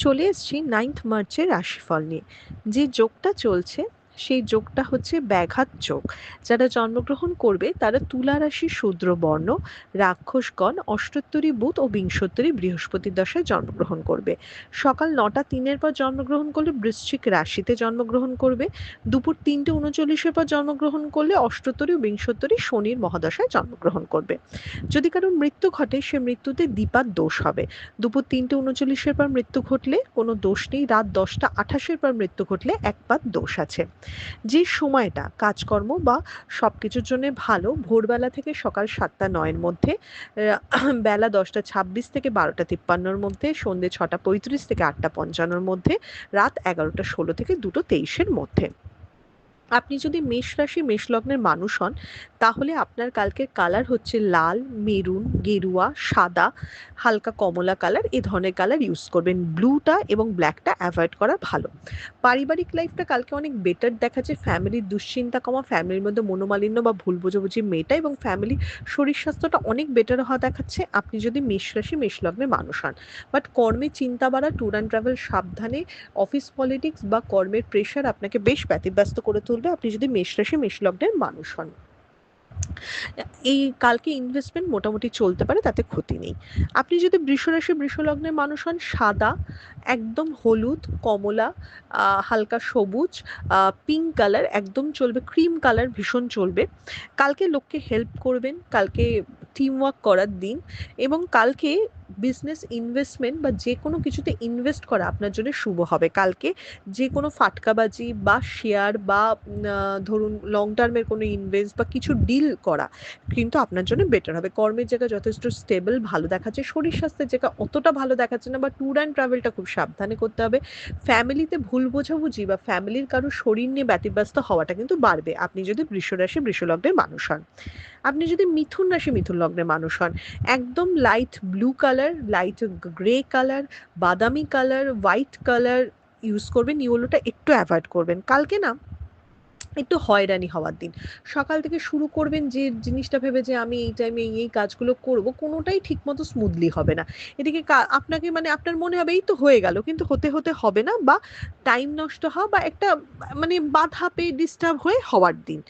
চলে এসেছি 9th মার্চের রাশিফল নিয়ে। যে যোগটা চলছে সেই যোগটা হচ্ছে ব্যাঘাত যোগ। যারা জন্মগ্রহণ করবে তারা তুলা রাশি শূদ্র বর্ণ, রাক্ষসগণ, অষ্টোত্তরী বুধ ও বিংশোত্তরী বৃহস্পতির দশায় জন্মগ্রহণ করবে। সকাল 9টা 3 পর জন্মগ্রহণ করলে বৃশ্চিক রাশিতে জন্মগ্রহণ করবে। দুপুর 3টে 39 পর জন্মগ্রহণ করলে অষ্টোত্তরী ও বিংশোত্তরী শনির মহাদশায় জন্মগ্রহণ করবে। যদি কারোর মৃত্যু ঘটে সে মৃত্যুতে দ্বিপাদ দোষ হবে। দুপুর 3টে 39 পর মৃত্যু ঘটলে কোনো দোষ নেই, রাত 10টা 28 পর মৃত্যু ঘটলে একপাত দোষ আছে। যে সময়টা কাজকর্ম বা সবকিছুর জন্য ভালো, ভোরবেলা থেকে সকাল 7টা 9 মধ্যে, বেলা 10টা 26 থেকে 12টা 53 মধ্যে, সন্ধ্যে 6টা 35 থেকে 8টা 55 মধ্যে, রাত 11টা 16 থেকে 2টো 23 মধ্যে। আপনি যদি মেষ রাশি মেষ লগ্নের মানুষ হন তাহলে আপনার কালকের কালার হচ্ছে লাল, মেরুন, গেরুয়া, সাদা, হালকা কমলা কালার, এই ধরনের কালার ইউজ করবেন। ব্লুটা এবং ব্ল্যাকটা অ্যাভয়েড করা ভালো। পারিবারিক লাইফটা কালকে অনেক বেটার দেখাচ্ছে। ফ্যামিলির দুশ্চিন্তা কমা, ফ্যামিলির মধ্যে মনোমালিন্য বা ভুল বোঝাবুঝি মেটা এবং ফ্যামিলি শরীর স্বাস্থ্যটা অনেক বেটার হওয়া দেখাচ্ছে আপনি যদি মেষ রাশি মেষ লগ্নের মানুষ হন। বাট কর্মে চিন্তা বাড়া, ট্যুর অ্যান্ড ট্রাভেল সাবধানে, অফিস পলিটিক্স বা কর্মের প্রেশার আপনাকে বেশ ব্যতিব্যস্ত করে তুলবে আপনি যদি মেষ রাশি মেষ লগ্নের মানুষ হন। এই কালকে ইনভেস্টমেন্ট মোটামুটি চলতে পারে, তাতে ক্ষতি নেই। আপনি যদি বৃষ রাশি বৃষ লগ্নের মানুষ হন, সাদা, একদম হলুদ, কমলা, হালকা সবুজ, পিঙ্ক কালার একদম চলবে, ক্রিম কালার ভীষণ চলবে। কালকে লোককে হেল্প করবেন, কালকে টিম ওয়ার্ক করার দিন এবং কালকে বিজনেস ইনভেস্টমেন্ট বা যে কোনো কিছুতে ইনভেস্ট করা আপনার জন্য শুভ হবে। কালকে যে কোনো ফাটকাবাজি বা শেয়ার বা ধরুন লং টার্মের কোনো ইনভেস্ট বা কিছু ডিল করা কিন্তু আপনার জন্য বেটার হবে। কর্মের জায়গা যথেষ্ট স্টেবল ভালো দেখাচ্ছে, শরীর স্বাস্থ্যের জায়গা অতটা ভালো দেখাচ্ছে না বা ট্যুর অ্যান্ড ট্রাভেলটা খুব সাবধানে করতে হবে। ফ্যামিলিতে ভুল বোঝাবুঝি বা ফ্যামিলির কারো শরীর নিয়ে ব্যতিব্যস্ত হওয়াটা কিন্তু বাড়বে আপনি যদি বৃষ রাশি বৃষ লগ্নের মানুষ হন। আপনি যদি মিথুন রাশি মিথুন লগ্নের মানুষ হন, একদম light blue colour, light grey colour, বাদামি কালার, হোয়াইট কালার ইউজ করবেন। ইয়েলোটা একটু অ্যাভয়েড করবেন। কালকে না একটু হয়রানি হওয়ার দিন। সকাল থেকে শুরু করবেন যে জিনিসটা ভেবে যে আমি এই টাইমে এই কাজগুলো করব, কোনোটাই ঠিকমতো স্মুথলি হবে না। এদিকে আপনাকে মানে আপনার মনে হবে এই তো হয়ে গেল, কিন্তু হতে হতে হবে না বা টাইম নষ্ট হওয়া বা একটা মানে বাধা পেয়ে ডিস্টার্ব হয়ে হওয়ার দিন।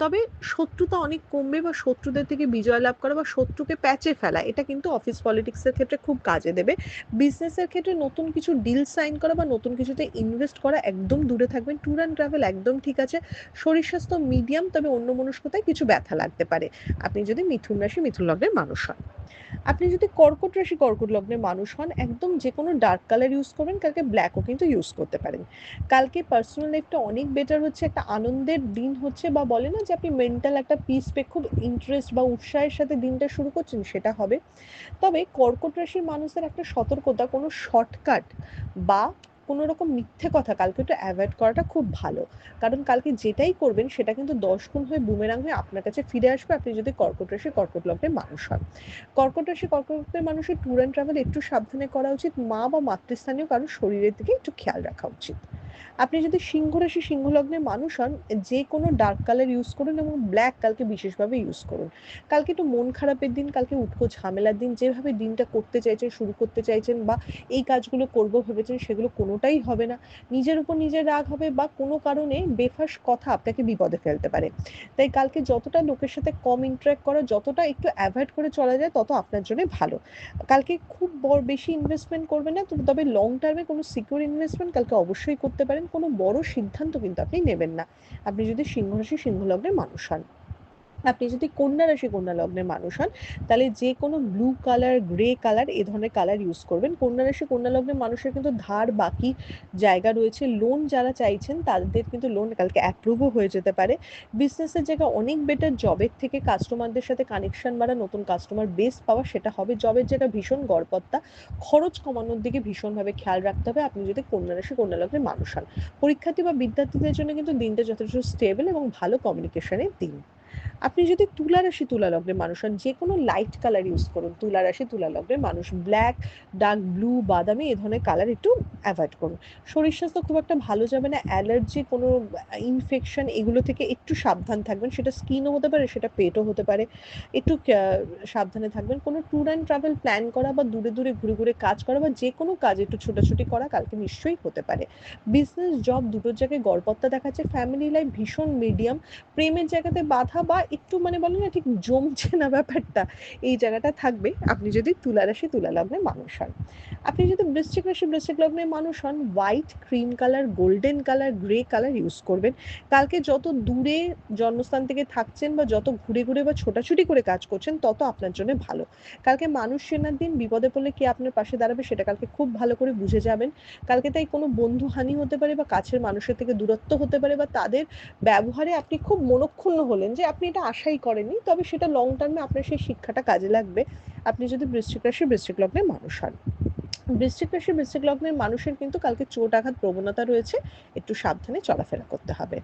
তবে শত্রুতা অনেক কমবে বা শত্রুদের থেকে বিজয় লাভ করা বা শত্রুকে প্যাচে ফেলা এটা কিন্তু অফিস পলিটিক্সের ক্ষেত্রে খুব কাজে দেবে। বিজনেসের ক্ষেত্রে নতুন কিছু ডিল সাইন করা বা নতুন কিছুতে ইনভেস্ট করা একদম দূরে থাকবেন। ট্যুর অ্যান্ড ট্রাভেল একদম ঠিক আছে। শরীর স্বাস্থ্য মিডিয়াম, তবে অন্যমনস্কতায় কিছু ব্যথা লাগতে পারে আপনি যদি মিথুন রাশি মিথুন লগ্নের মানুষ হন। আপনি যদি কর্কট রাশি কর্কট লগ্নের মানুষ হন, একদম যে কোনো ডার্ক কালার ইউজ করবেন। কালকে ব্ল্যাকও কিন্তু ইউজ করতে পারেন। কালকে পার্সোনাল লাইফটা অনেক বেটার হচ্ছে, একটা আনন্দের দিন হচ্ছে বা বলে না যে আপনি মেন্টাল একটা পিস পেয়ে খুব ইন্টারেস্ট বা উৎসাহের সাথে দিনটা শুরু করছেন, সেটা হবে। তবে কর্কট রাশির মানুষদের একটা সতর্কতা, কোনো শর্টকাট বা কোনো রকম মিথ্যে কথা কালকে একটু অ্যাভয়েড করাটা খুব ভালো। কারণ কালকে যেটাই করবেন সেটা কিন্তু 10 গুণ হয়ে বুমেরাং হয়ে আপনার কাছে ফিরে আসবে আপনি যদি কর্কট রাশি কর্কট লগ্নের মানুষ হন। কর্কট রাশি কর্কট লগ্নের মানুষের ট্যুর অ্যান্ড ট্রাভেল একটু সাবধানে করা উচিত। মা বা মাতৃস্থানীয় কারোর শরীরের দিকে একটু খেয়াল রাখা উচিত। আপনি যদি সিংহ রাশি সিংহ লগ্নের মানুষ হন, যে কোনো ডার্ক কালার ইউজ করুন এবং ব্ল্যাক কালকে বিশেষভাবে ইউজ করুন। কালকে একটু মন খারাপের দিন, কালকে উটকো ঝামেলার দিন। যেভাবে দিনটা করতে চাইছেন, শুরু করতে চাইছেন বা এই কাজগুলো করবো ভেবেছেন, সেগুলো কোনোটাই হবে না। নিজের উপর নিজের রাগ হবে বা কোনো কারণে বেফাঁস কথা আপনাকে বিপদে ফেলতে পারে। তাই কালকে যতটা লোকের সাথে কম ইন্টারাক্ট করা, যতটা একটু অ্যাভয়েড করে চলা যায় তত আপনার জন্য ভালো। কালকে খুব বেশি ইনভেস্টমেন্ট করবেন না, তবে লং টার্মে কোনো সিকিউর ইনভেস্টমেন্ট কালকে অবশ্যই করতে পারেন। কোনো বড় সিদ্ধান্ত কিন্তু আপনি নেবেন না আপনি যদি সিংহ রাশি সিংহ লগ্নের মানুষ হন। আপনি যদি কন্যা রাশি কন্যা লগ্নের মানুষ হন, তাহলে যে কোনো ব্লু কালার, গ্রে কালার এ ধরনের কালার ইউজ করবেন। কন্যা রাশি কন্যা লগ্নের মানুষের কিন্তু ধার বাকি জায়গা রয়েছে, লোন যারা চাইছেন তাদের কিন্তু লোন কালকে অ্যাপ্রুভও হয়ে যেতে পারে। বিজনেসের জায়গা অনেক বেটার, জবের থেকে কাস্টমারদের সাথে কানেকশন বাড়া, নতুন কাস্টমার বেস পাওয়া সেটা হবে। জবের জায়গা ভীষণ গড়পত্তা, খরচ কমানোর দিকে ভীষণভাবে খেয়াল রাখতে হবে আপনি যদি কন্যা রাশি কন্যা লগ্নের মানুষ হন। পরীক্ষার্থী বা বিদ্যার্থীদের জন্য কিন্তু দিনটা যথেষ্ট স্টেবল এবং ভালো কমিউনিকেশনের দিন। আপনি যদি তুলা রাশি তুলা লগ্নের মানুষ হন, যে কোনো লাইট কালার ইউজ করুন। তুলা রাশি তুলা লগ্নের মানুষ ব্ল্যাক, ডার্ক ব্লু, বাদামি এ ধরনের কালার একটু অ্যাভয়েড করুন। শরীর স্বাস্থ্য খুব একটা ভালো যাবে না। অ্যালার্জি, কোনো ইনফেকশন এগুলো থেকে একটু সাবধান থাকবেন। সেটা স্কিনও হতে পারে, সেটা পেটও হতে পারে। একটু সাবধানে থাকবেন। কোনো ট্যুর অ্যান্ড ট্রাভেল প্ল্যান করা বা দূরে, দূরে ঘুরে, ঘুরে কাজ করা বা যেকোনো কাজ একটু ছোটাছুটি করা কালকে নিশ্চয়ই হতে পারে। বিজনেস, জব দুটোর জায়গায় গড়পড়তা দেখাচ্ছে। ফ্যামিলি লাইফ ভীষণ মিডিয়াম। প্রেমের জায়গাতে বাধা বা একটু মানে বলে না ঠিক জমছে না ব্যাপারটা, এই জায়গাটা থাকবে আপনি যদি তুলা রাশি তুলা লগ্নের মানুষ হন। আপনি যদি বৃশ্চিক রাশি বৃশ্চিক লগ্নের মানুষ হন, white, cream colour, golden colour, grey colour use করবেন। কালকে যত দূরে জন্মস্থান থেকে থাকছেন বা যত ঘুরে ঘুরে বা ছোটাছুটি করে কাজ করছেন তত আপনার জন্য ভালো। কালকে মানুষ চেনার দিন, বিপদে পড়লে কে আপনার পাশে দাঁড়াবে সেটা কালকে খুব ভালো করে বুঝে যাবেন। কালকে তাই কোনো বন্ধু হানি হতে পারে বা কাছের মানুষের থেকে দূরত্ব হতে পারে বা তাদের ব্যবহারে আপনি খুব মনঃক্ষুণ্ণ হলেন যে আপনি এটা আশাই করেননি, তবে সেটা লং টার্মে আপনার সেই শিক্ষাটা কাজে লাগবে আপনি যদি বৃশ্চিক রাশি বৃশ্চিক লগ্নের মানুষ হন। বৃশ্চিক রাশি বৃশ্চিক লগ্নের মানুষের কিন্তু কালকে চোট আঘাত প্রবণতা রয়েছে, একটু সাবধানে চলাফেরা করতে হবে।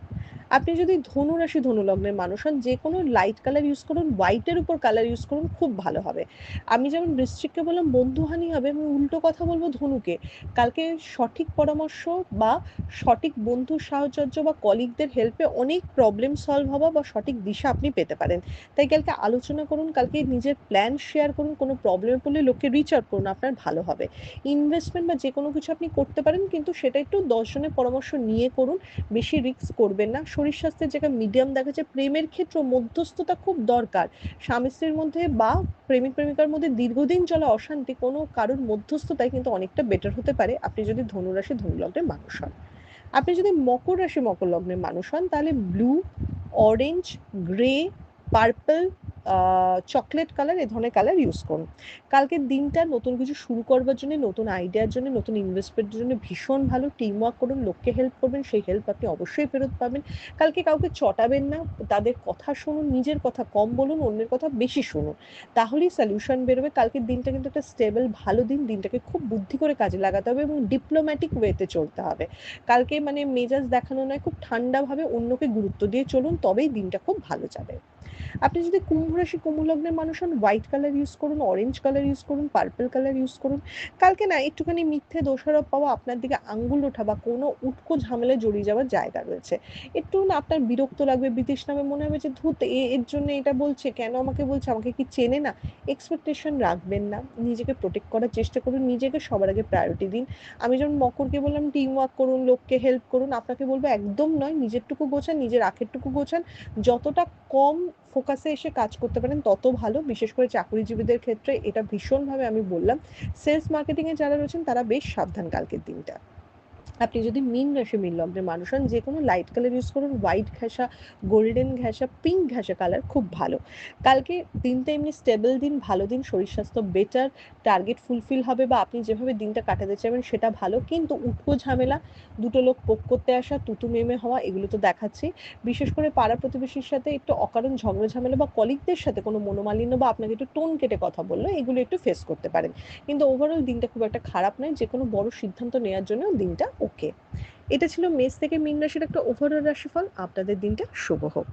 আপনি যদি ধনু রাশি ধনু লগ্নের মানুষ হন, যে কোনো লাইট কালার ইউজ করুন, হোয়াইটের উপর কালার ইউজ করুন, খুব ভালো হবে। আমি যেমন বৃশ্চিককে বললাম বন্ধুহানি হবে, আমি উল্টো কথা বলবো ধনুকে। কালকে সঠিক পরামর্শ বা সঠিক বন্ধুর সাহচর্য বা কলিগদের হেল্পে অনেক প্রবলেম সলভ হওয়া বা সঠিক দিশা আপনি পেতে পারেন। তাই কালকে আলোচনা করুন, কালকে নিজের প্ল্যান শেয়ার করুন, কোনো প্রবলেমে পড়লে লোককে রিচ আউট করুন, আপনার ভালো হবে। ইনভেস্টমেন্ট বা যে কোনো কিছু আপনি করতে পারেন, কিন্তু সেটা একটু 10 জনের পরামর্শ নিয়ে করুন, বেশি রিস্ক করবেন না। শরীর স্বাস্থ্যের জায়গায় মিডিয়াম দেখা যায়। প্রেমের ক্ষেত্রে মধ্যস্থতা খুব দরকার। স্বামী স্ত্রীর মধ্যে বা প্রেমিক প্রেমিকার মধ্যে দীর্ঘদিন চলা অশান্তি কোনো কারোর মধ্যস্থতায় কিন্তু অনেকটা বেটার হতে পারে আপনি যদি ধনুরাশি ধনু লগ্নের মানুষ হন। আপনি যদি মকর রাশি মকর লগ্নের মানুষ হন, তাহলে blue, orange, grey, purple, chocolate colour এ ধরনের কালার ইউজ করুন। কালকের দিনটা নতুন কিছু শুরু করবার জন্য, নতুন আইডিয়ার জন্য, নতুন ইনভেস্টমেন্টের জন্য ভীষণ ভালো। টিম ওয়ার্ক করুন, লোককে হেল্প করবেন, সেই হেল্প আপনি অবশ্যই ফেরত পাবেন। কালকে কাউকে চটাবেন না, তাদের কথা শুনুন, নিজের কথা কম বলুন, অন্যের কথা বেশি শুনুন, তাহলেই সলিউশন বেরোবে। কালকের দিনটা কিন্তু একটা স্টেবল ভালো দিন। দিনটাকে খুব বুদ্ধি করে কাজে লাগাতে হবে এবং ডিপ্লোম্যাটিক ওয়েতে চলতে হবে। কালকে মানে মেজাজ দেখানো নয়, খুব ঠান্ডাভাবে অন্যকে গুরুত্ব দিয়ে চলুন, তবেই দিনটা খুব ভালো যাবে। আপনি যদি কুম্ভ রাশি কুম্ভ লগ্নের মানুষ হন, হোয়াইট কালার ইউজ করুন, অরেঞ্জ কালার ইউজ করুন, পার্পল কালার ইউজ করুন। কালকে না একটুখানি মিথ্যে দোষারোপ পাওয়া, আপনার দিকে আঙ্গুল ওঠা বা কোনো উটকো ঝামেলায় জড়িয়ে যাওয়ার জায়গা রয়েছে। একটু না আপনার বিরক্ত লাগবে, বিতৃষ্ণা মনে হবে যে ধুত এর জন্য এটা বলছে, কেন আমাকে বলছে, আমাকে কি চেনে না। এক্সপেকটেশন রাখবেন না, নিজেকে প্রোটেক্ট করার চেষ্টা করুন, নিজেকে সবার আগে প্রায়োরিটি দিন। আমি যেমন মকরকে বললাম টিম ওয়ার্ক করুন, লোককে হেল্প করুন, আপনাকে বলবো একদম নয়, নিজেরটুকু গোছান, নিজের আখেরটুকু গোছান। যতটা কম ফোকাসে এসে কাজ করতে পারেন তত ভালো। বিশেষ করে চাকরিজীবীদের ক্ষেত্রে এটা ভীষণভাবে আমি বললাম। সেলস মার্কেটিং এ যারা রয়েছেন তারা বেশ সাবধান কালকের দিনটা। আপনি যদি মীন রাশি মীন লগ্নের মানুষ হন, যে কোনো লাইট কালার ইউজ করুন, হোয়াইট ঘেঁষা, গোল্ডেন ঘেঁষা, পিঙ্ক ঘেঁষা কালার খুব ভালো। কালকে দিনটা এমনি স্টেবল দিন, ভালো দিন, শরীর স্বাস্থ্য বেটার, টার্গেট ফুলফিল হবে বা আপনি যেভাবে দিনটা কাটাতে চাইবেন সেটা ভালো। কিন্তু উটকো ঝামেলা, দুটো লোক পোক করতে আসা, তুতু মেমে হওয়া এগুলো তো দেখাচ্ছি। বিশেষ করে পাড়া প্রতিবেশীর সাথে একটু অকারণ ঝগড়া ঝামেলা বা কলিগদের সাথে কোনো মনোমালিন্য বা আপনাকে একটু টোন কেটে কথা বললো, এগুলো একটু ফেস করতে পারেন। কিন্তু ওভারঅল দিনটা খুব একটা খারাপ নয়, যে কোনো বড় সিদ্ধান্ত নেওয়ার জন্য দিনটা ওকে। এটা ছিল মেষ থেকে মীন রাশির একটা ওভারঅল রাশিফল। আপনাদের দিনটা শুভ হোক।